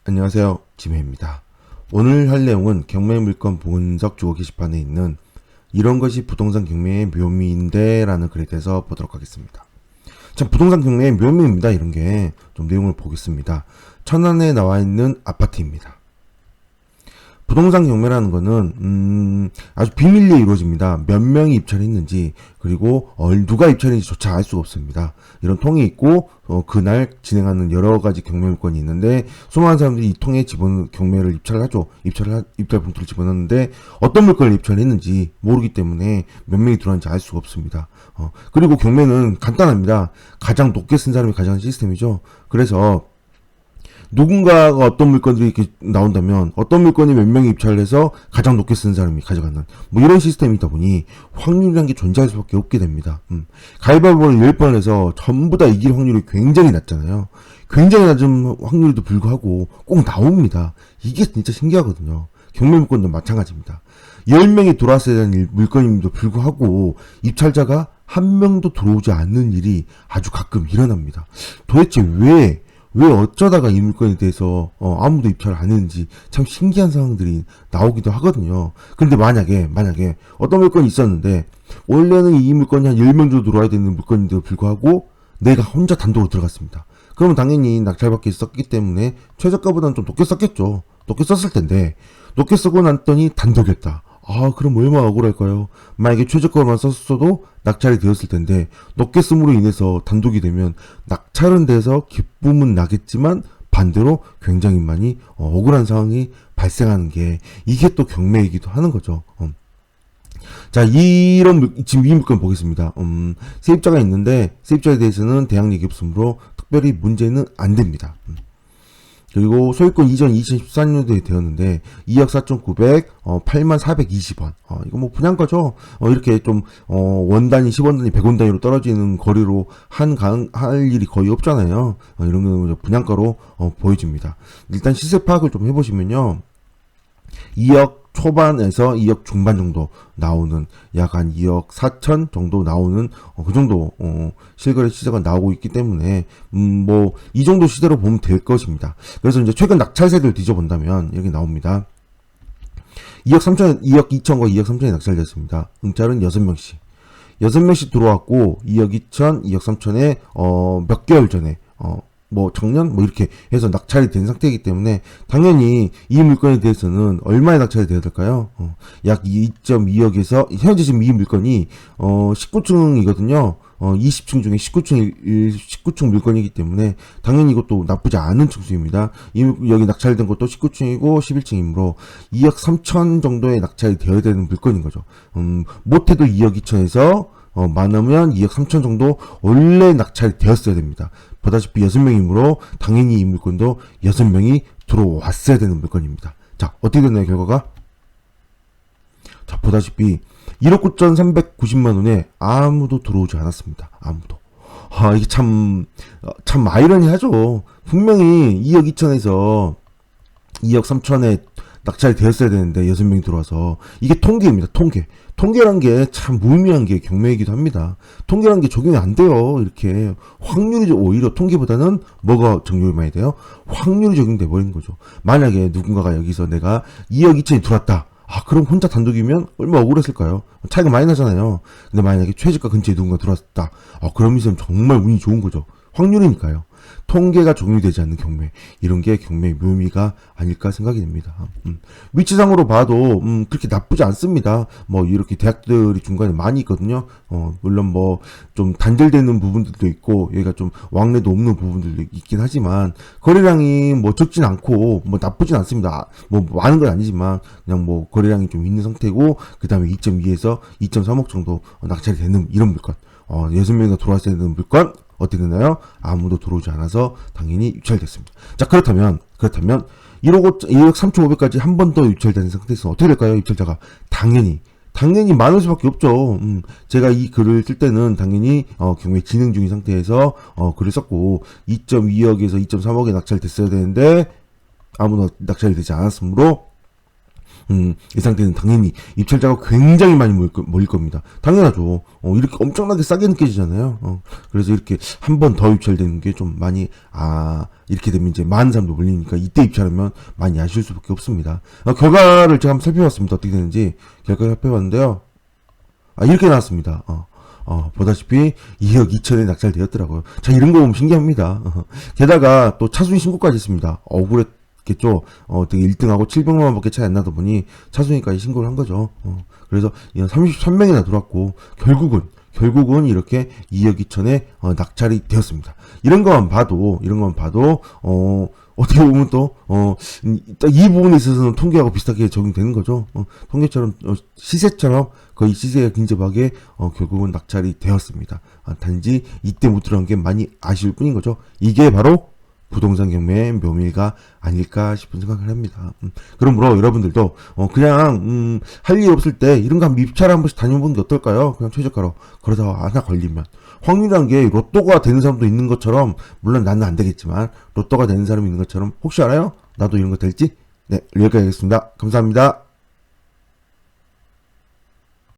안녕하세요, 지메입니다. 오늘 할 내용은 경매 물건 분석 주거 게시판에 있는 이런 것이 부동산 경매의 묘미인데 라는 글에 대해서 보도록 하겠습니다. 참, 부동산 경매의 묘미입니다. 이런 게 좀 내용을 보겠습니다. 천안에 나와 있는 아파트입니다. 부동산 경매라는 거는 아주 비밀리에 이루어집니다. 몇 명이 입찰했는지, 그리고 누가 입찰했는지조차 알 수가 없습니다. 이런 통이 있고 그날 진행하는 여러 가지 경매 물건이 있는데 수많은 사람들이 이 통에 경매를 입찰하죠. 입찰 봉투를 집어넣는데 어떤 물건을 입찰했는지 모르기 때문에 몇 명이 들어왔는지 알 수가 없습니다. 그리고 경매는 간단합니다. 가장 높게 쓴 사람이 가져가는 시스템이죠. 그래서 누군가가 어떤 물건들이 이렇게 나온다면 어떤 물건이 몇 명이 입찰을 해서 가장 높게 쓰는 사람이 가져가는 뭐 이런 시스템이다 보니 확률이란 게 존재할 수밖에 없게 됩니다. 가위바위보를 10번 해서 전부 다 이길 확률이 굉장히 낮잖아요. 굉장히 낮은 확률에도 불구하고 꼭 나옵니다. 이게 진짜 신기하거든요. 경매 물건도 마찬가지입니다. 10명이 들어왔어야 되는 물건임에도 불구하고 입찰자가 한 명도 들어오지 않는 일이 아주 가끔 일어납니다. 도대체 왜 어쩌다가 이 물건에 대해서 아무도 입찰을 안 했는지 참 신기한 상황들이 나오기도 하거든요. 근데 만약에 어떤 물건이 있었는데 원래는 이 물건이 한 10명 정도 들어와야 되는 물건인데도 불구하고 내가 혼자 단독으로 들어갔습니다. 그러면 당연히 낙찰받기 썼기 때문에 최저가보다는 좀 높게 썼겠죠. 높게 썼을 텐데 높게 쓰고 났더니 단독이었다. 그럼 얼마나 억울할까요? 만약에 최저가로만 썼어도 낙찰이 되었을 텐데 높게 씀으로 인해서 단독이 되면 낙찰은 돼서 기쁨은 나겠지만 반대로 굉장히 많이 억울한 상황이 발생하는 게 이게 또 경매이기도 하는 거죠. 자, 지금 이 물건 보겠습니다. 세입자가 있는데 세입자에 대해서는 대항 얘기 없으므로 특별히 문제는 안 됩니다. 그리고 소유권 이전 2014년도에 되었는데 2억 4,900, 8만 420원. 이거 뭐 분양가죠. 이렇게 좀 원단위, 10원단위, 100원단위로 떨어지는 거리로 할 일이 거의 없잖아요. 이런 거는 분양가로 보여집니다. 일단 시세 파악을 좀 해보시면요. 2억 초반에서 2억 중반 정도 나오는 약 한 2억 4천 정도 나오는 그 정도 실거래 시세가 나오고 있기 때문에 뭐 이 정도 시세로 보면 될 것입니다. 그래서 이제 최근 낙찰세를 뒤져본다면 여기 나옵니다. 2억 3천, 2억 2천과 2억 3천이 낙찰됐습니다. 응찰은 6명씩. 6명씩 들어왔고 2억 2천, 2억 3천에 몇 개월 전에 뭐 작년 뭐 이렇게 해서 낙찰이 된 상태이기 때문에 당연히 이 물건에 대해서는 얼마에 낙찰이 되어야 될까요? 약 2.2억에서 현재 지금 이 물건이 19층이거든요. 20층 중에 19층 물건이기 때문에 당연히 이것도 나쁘지 않은 층수입니다. 여기 낙찰된 것도 19층이고 11층이므로 2억 3천 정도의 낙찰이 되어야 되는 물건인 거죠. 못해도 2억 2천에서 많으면 2억 3천 정도 원래 낙찰이 되었어야 됩니다. 보다시피 6명이므로 당연히 이 물건도 6명이 들어왔어야 되는 물건입니다. 자, 어떻게 됐나요, 결과가? 자, 보다시피 1억 9,390만 원에 아무도 들어오지 않았습니다. 아무도. 이게 참 아이러니하죠. 분명히 2억 2천에서 2억 3천에 낙찰이 되었어야 되는데 6명이 들어와서 이게 통계입니다. 통계란 게 참 무의미한 게 경매이기도 합니다. 통계란 게 적용이 안 돼요. 이렇게 확률이 오히려 통계보다는 뭐가 적용이 많이 돼요? 확률이 적용돼 버린 거죠. 만약에 누군가가 여기서 내가 2억 2천이 들어왔다. 그럼 혼자 단독이면 얼마나 억울했을까요? 차이가 많이 나잖아요. 근데 만약에 최저가 근처에 누군가 들어왔다. 그럼 이 사람 정말 운이 좋은 거죠. 확률이니까요. 통계가 적용이 되지 않는 경매, 이런 게 경매의 묘미가 아닐까 생각이 됩니다. 위치상으로 봐도 그렇게 나쁘지 않습니다. 뭐 이렇게 대학들이 중간에 많이 있거든요. 물론 뭐 좀 단절되는 부분들도 있고 여기가 좀 왕래도 없는 부분들도 있긴 하지만 거래량이 뭐 적진 않고 뭐 나쁘진 않습니다. 뭐 많은 건 아니지만 그냥 뭐 거래량이 좀 있는 상태고 그 다음에 2.2에서 2.3억 정도 낙찰이 되는 이런 물건, 6명이나 들어왔어야 되는 물건 어떻게 되나요? 아무도 들어오지 않아서 당연히 유찰됐습니다. 자, 그렇다면 1억 3,500까지 한 번 더 유찰되는 상태에서 어떻게 될까요? 유찰자가 당연히 많을 수밖에 없죠. 제가 이 글을 쓸 때는 당연히 경매 진행 중인 상태에서 글을 썼고 2.2억에서 2.3억에 낙찰됐어야 되는데 아무도 낙찰이 되지 않았으므로 이 상태는 당연히 입찰자가 굉장히 많이 몰릴 겁니다. 당연하죠. 이렇게 엄청나게 싸게 느껴지잖아요. 그래서 이렇게 한 번 더 입찰되는 게 좀 많이, 이렇게 되면 이제 많은 사람도 몰리니까 이때 입찰하면 많이 아쉬울 수밖에 없습니다. 결과를 제가 한번 살펴봤습니다. 어떻게 되는지 결과 살펴봤는데요. 이렇게 나왔습니다. 보다시피 2억 2천에 낙찰되었더라고요. 자, 이런 거 보면 신기합니다. 게다가 또 차순위 신고까지 했습니다. 억울했겠죠. 되게 1등하고 700만 원밖에 차이 안 나다 보니 차순위까지 신고를 한 거죠. 그래서 33명이나 들어왔고, 결국은 이렇게 2억 2천에 낙찰이 되었습니다. 이런 것만 봐도, 어떻게 보면 이 부분에 있어서는 통계하고 비슷하게 적용되는 거죠. 통계처럼, 시세처럼 거의 시세가 근접하게, 결국은 낙찰이 되었습니다. 단지 이때 못 들어간 게 많이 아쉬울 뿐인 거죠. 이게 바로 부동산 경매의 묘미가 아닐까 싶은 생각을 합니다. 그러므로 여러분들도 그냥 할 일 없을 때 이런 거 한 입찰 한 번씩 다녀보는 게 어떨까요? 그냥 최저가로 그러다가 하나 걸리면 확률이란 게 로또가 되는 사람도 있는 것처럼, 물론 나는 안 되겠지만 로또가 되는 사람이 있는 것처럼, 혹시 알아요? 나도 이런 거 될지? 네, 여기까지 하겠습니다. 감사합니다.